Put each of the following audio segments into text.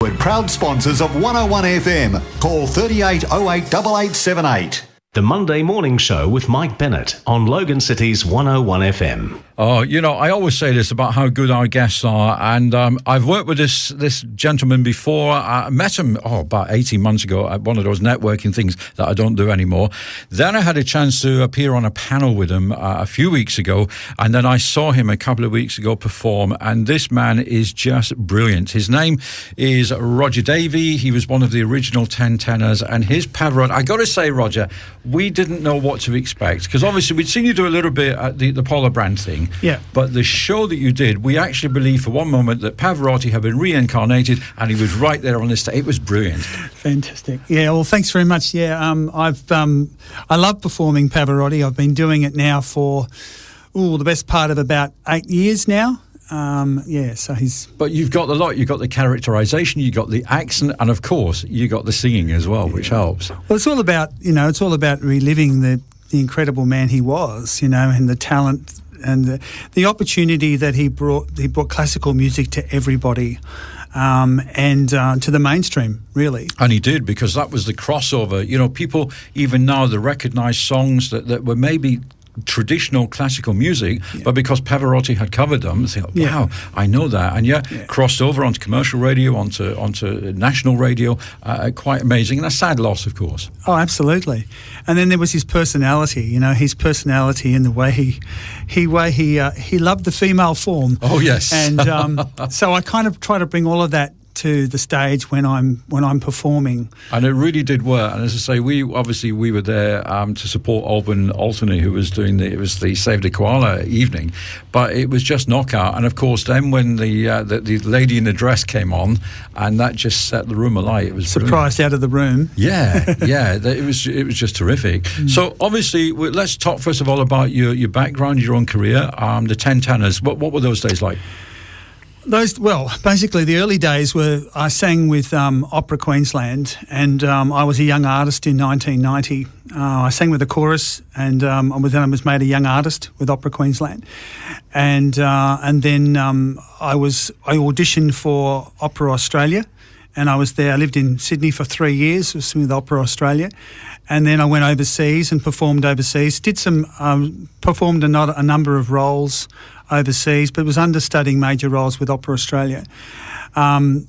We're proud sponsors of 101 FM. Call 3808 8878. The Monday Morning Show with Mike Bennett on Logan City's 101 FM. Oh, you know, I always say this about how good our guests are, and I've worked with this gentleman before. I met him about 18 months ago at one of those networking things that I don't do anymore. Then I had a chance to appear on a panel with him a few weeks ago, and then I saw him a couple of weeks ago perform, and this man is just brilliant. His name is Roger Davy. He was one of the original 10 tenors, and his Pavarotti. I got to say, Roger, we didn't know what to expect, because obviously we'd seen you do a little bit at the Paula Brand thing. Yeah. But the show that you did, we actually believed for one moment that Pavarotti had been reincarnated and he was right there on the stage. It was brilliant. Fantastic. Yeah, well, thanks very much. Yeah, I love performing Pavarotti. I've been doing it now for the best part of about 8 years now. So he's... But you've got the lot. You've got the characterisation, you've got the accent, and of course, you got the singing as well, which helps. Well, it's all about reliving the incredible man he was, and the talent and the opportunity that he brought. He brought classical music to everybody. And to the mainstream, really. And he did, because that was the crossover. You know, people, even now, they recognise songs that were maybe traditional classical music, but because Pavarotti had covered them, they think, wow, I know that. And crossed over onto commercial radio, onto national radio. Quite amazing. And a sad loss, of course. Oh, absolutely. And then there was his personality, his personality and the way he loved the female form. Oh, yes. And so I kind of try to bring all of that to the stage when I'm performing. And it really did work. And as I say, we were there to support Alban Altony, who was doing the Save the Koala evening, but it was just knockout. And of course, then when the lady in the dress came on, and that just set the room alight. It was surprised out of the room. Yeah, it was just terrific. So obviously, let's talk first of all about your background, your own career, the 10 tenors. What were those days like? Basically the early days were I sang with Opera Queensland, and I was a young artist in 1990. I sang with the chorus, and I was made a young artist with Opera Queensland, and then I auditioned for Opera Australia, and I was there. I lived in Sydney for 3 years, was with Opera Australia, and then I went overseas and performed overseas. Performed a number of roles overseas, but was understudying major roles with Opera Australia.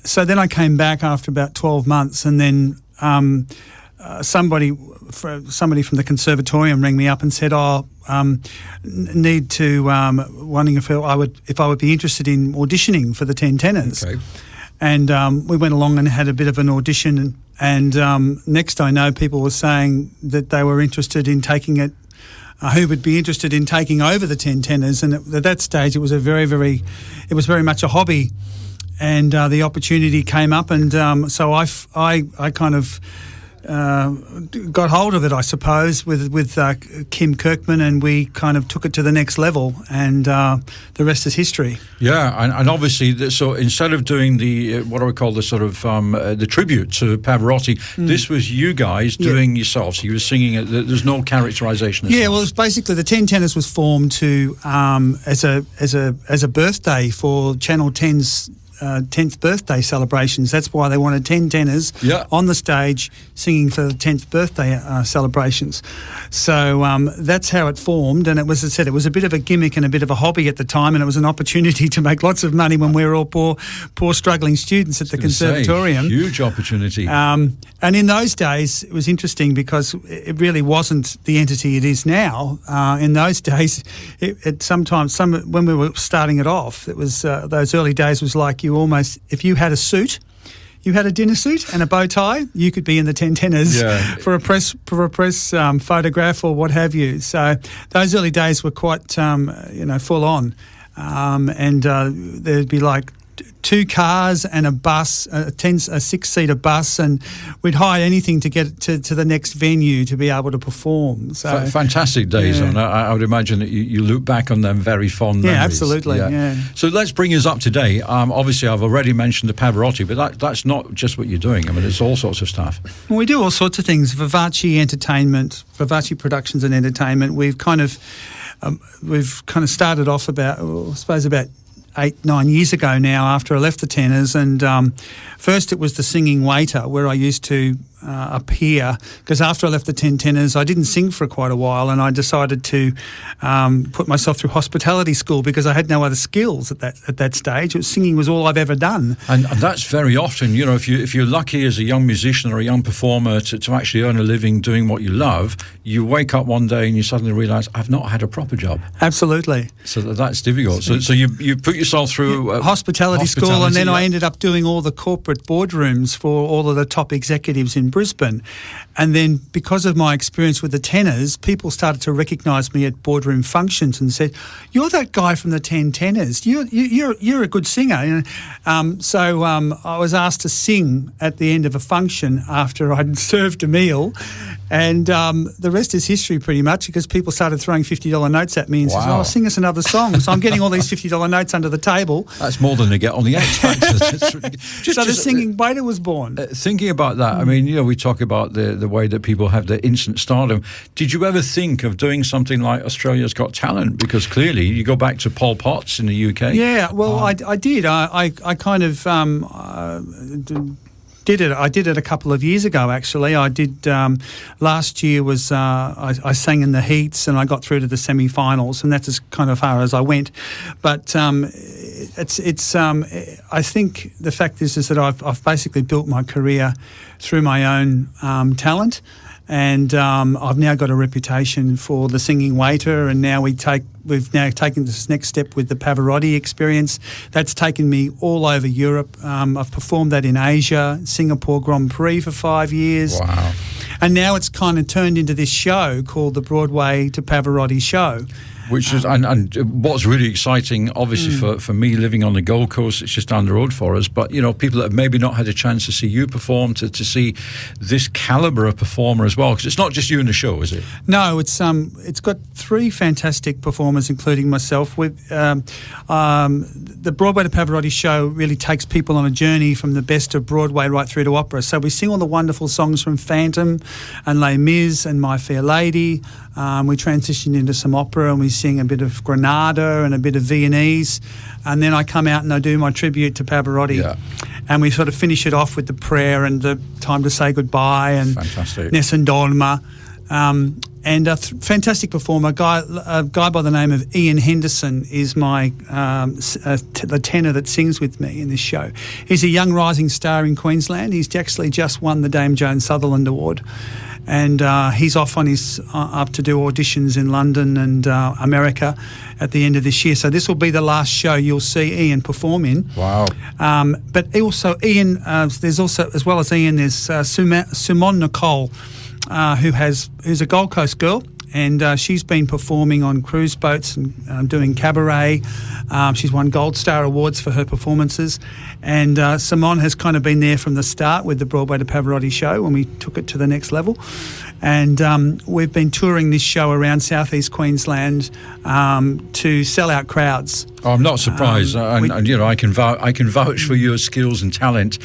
So then I came back after about 12 months, and then somebody from the conservatorium rang me up and said, wondering if I would be interested in auditioning for the 10 tenors. Okay. And we went along and had a bit of an audition, and next I know, people were saying that they were interested in taking it, who would be interested in taking over the 10 tenors. And at that stage, it was very much a hobby, and the opportunity came up, and so I kind of got hold of it, I suppose, with Kim Kirkman, and we kind of took it to the next level, and the rest is history. Yeah, and obviously, so instead of doing the what I would call the sort of the tribute to Pavarotti, this was you guys doing yourselves. So you were singing it. There's no characterisation. Well, it's basically the 10 tenors was formed to as a birthday for Channel 10's 10th birthday celebrations. That's why they wanted 10 tenors on the stage singing for the 10th birthday celebrations. So that's how it formed, and it was, as I said, it was a bit of a gimmick and a bit of a hobby at the time, and it was an opportunity to make lots of money when we were all poor struggling students at the conservatorium. Huge opportunity. And in those days, it was interesting because it really wasn't the entity it is now. In those days, when we were starting it off, it was those early days was like you almost, if you had a suit, you had a dinner suit and a bow tie, you could be in the 10 tenors for a press photograph or what have you. So those early days were quite full on, and there'd be like 2 cars and a bus, a 6-seater bus, and we'd hire anything to get to the next venue to be able to perform. So fantastic days, and I would imagine that you look back on them very fond memories. Yeah, absolutely. Yeah. So let's bring us up to date. Obviously, I've already mentioned the Pavarotti, but that's not just what you're doing. I mean, it's all sorts of stuff. Well, we do all sorts of things. Vivace Entertainment, Vivace Productions and Entertainment. We've kind of started off about 8-9 years ago now after I left the tenors. And first it was the singing waiter where I used to appear, because after I left the 10 tenors I didn't sing for quite a while, and I decided to put myself through hospitality school because I had no other skills at that stage. Singing was all I've ever done. And that's very often, you know, if you're lucky as a young musician or a young performer to actually earn a living doing what you love, you wake up one day and you suddenly realise, I've not had a proper job. Absolutely. So that's difficult. So you put yourself through hospitality school, and then I ended up doing all the corporate boardrooms for all of the top executives in Brisbane. And then because of my experience with the tenors, people started to recognise me at boardroom functions and said, "You're that guy from the 10 tenors. You're a good singer." So I was asked to sing at the end of a function after I'd served a meal. And the rest is history pretty much, because people started throwing $50 notes at me and says, "Oh, sing us another song." So I'm getting all these $50 notes under the table. That's more than they get on the X Factor. So the singing waiter was born. Thinking about that, I mean, you know, we talk about the way that people have the instant stardom. Did you ever think of doing something like Australia's Got Talent? Because clearly you go back to Pol Pot's in the UK. Yeah, well, I did. I kind of... did it. I did it a couple of years ago, actually. I did last year was I sang in the heats and I got through to the semi-finals, and that's as kind of far as I went. But it's I think the fact is that I've basically built my career through my own talent. And I've now got a reputation for the singing waiter, and now we've now taken this next step with the Pavarotti experience. That's taken me all over Europe. I've performed that in Asia, Singapore Grand Prix for 5 years. Wow. And now it's kind of turned into this show called the Broadway to Pavarotti show. Which is and what's really exciting, obviously for me living on the Gold Coast, it's just down the road for us. But you know, people that have maybe not had a chance to see you perform, to see this calibre of performer as well, because it's not just you in the show, is it? No, it's got 3 fantastic performers, including myself. The Broadway to Pavarotti show really takes people on a journey from the best of Broadway right through to opera. So we sing all the wonderful songs from Phantom and Les Mis and My Fair Lady. We transitioned into some opera, and we sing a bit of Granada and a bit of Viennese, and then I come out and I do my tribute to Pavarotti. Yeah. And we sort of finish it off with the prayer and the time to say goodbye and Nessun Dorma. And a fantastic performer, a guy by the name of Ian Henderson is my the tenor that sings with me in this show. He's a young rising star in Queensland. He's actually just won the Dame Joan Sutherland Award. And he's off on his up to do auditions in London and America at the end of this year. So this will be the last show you'll see Ian perform in. Wow! But also Ian, there's also, as well as Ian, there's Simone Nicole, who's a Gold Coast girl. And she's been performing on cruise boats and doing cabaret. She's won Gold Star Awards for her performances. And Simone has kind of been there from the start with the Broadway to Pavarotti show when we took it to the next level. And we've been touring this show around southeast Queensland to sell out crowds. Oh, I'm not surprised, and you know, I can vouch for your skills and talent.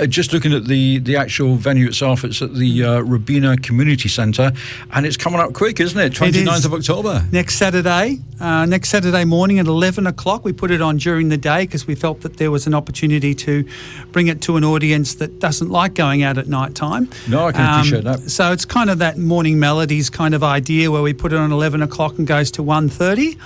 Just looking at the actual venue itself, it's at the Robina Community Centre, and it's coming up quick, isn't it? 29th of October. Next Saturday morning at 11 o'clock. We put it on during the day because we felt that there was an opportunity to bring it to an audience that doesn't like going out at night time. No, I can appreciate that. So it's kind of that morning melodies kind of idea where we put it on 11 o'clock and goes to 1:30.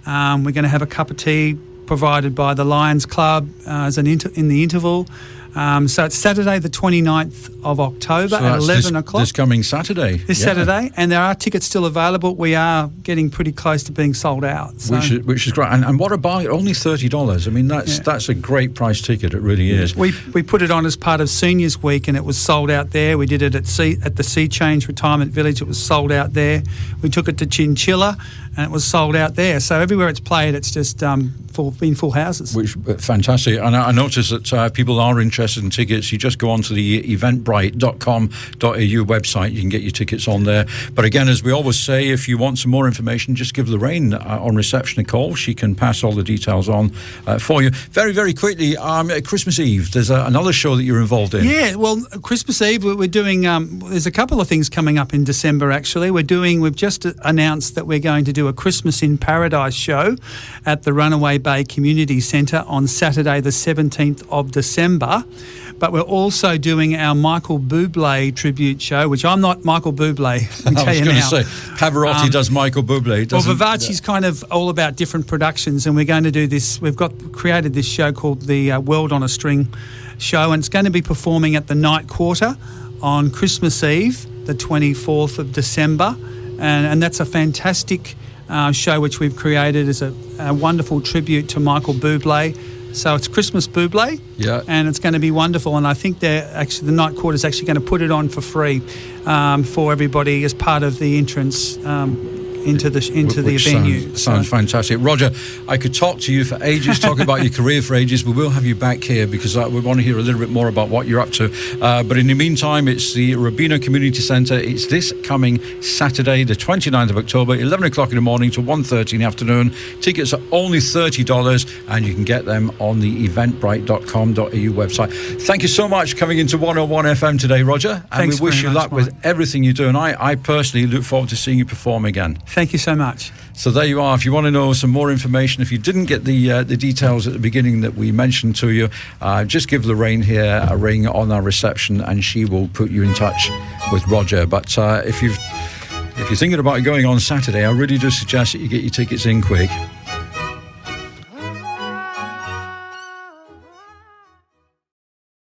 We're going to have a cup of tea provided by the Lions Club in the interval. So it's Saturday the 29th of October at 11 o'clock. This coming Saturday. Saturday. And there are tickets still available. We are getting pretty close to being sold out. So. Which is great. And what about only $30? I mean, that's a great price ticket. It really is. We put it on as part of Seniors Week and it was sold out there. We did it at the Sea Change Retirement Village. It was sold out there. We took it to Chinchilla and it was sold out there. So everywhere it's played, it's just been full houses. Which fantastic. And I noticed that people are interested interested in tickets, you just go onto the eventbrite.com.au website. You can get your tickets on there. But again, as we always say, if you want some more information, just give Lorraine on reception a call. She can pass all the details on for you. Very, very quickly, Christmas Eve, there's another show that you're involved in. Yeah, well, Christmas Eve, we're doing, there's a couple of things coming up in December, actually. We've just announced that we're going to do a Christmas in Paradise show at the Runaway Bay Community Centre on Saturday the 17th of December. But we're also doing our Michael Bublé tribute show, which I'm not Michael Bublé. I was going to say, Pavarotti does Michael Bublé. Well, Vivace's kind of all about different productions, and we're going to do this. We've created this show called the World on a String show, and it's going to be performing at the Night Quarter on Christmas Eve, the 24th of December. And that's a fantastic show which we've created as a wonderful tribute to Michael Bublé. So it's Christmas Bublé, and it's going to be wonderful. And I think the Night Quarter is actually going to put it on for free for everybody as part of the entrance into the venue. Sounds fantastic. Roger, I could talk to you for ages, talk about your career for ages. We will have you back here because we want to hear a little bit more about what you're up to. But in the meantime, it's the Robina Community Centre. It's this coming Saturday, the 29th of October, 11 o'clock in the morning to 1:30 in the afternoon. Tickets are only $30 and you can get them on the eventbrite.com.au website. Thank you so much for coming into 101 FM today, Roger. And Thanks we wish you luck Mike. with everything you do. And I personally look forward to seeing you perform again. Thank you so much. So there you are. If you want to know some more information, if you didn't get the details at the beginning that we mentioned to you, just give Lorraine here a ring on our reception and she will put you in touch with Roger. But if you're thinking about going on Saturday, I really do suggest that you get your tickets in quick.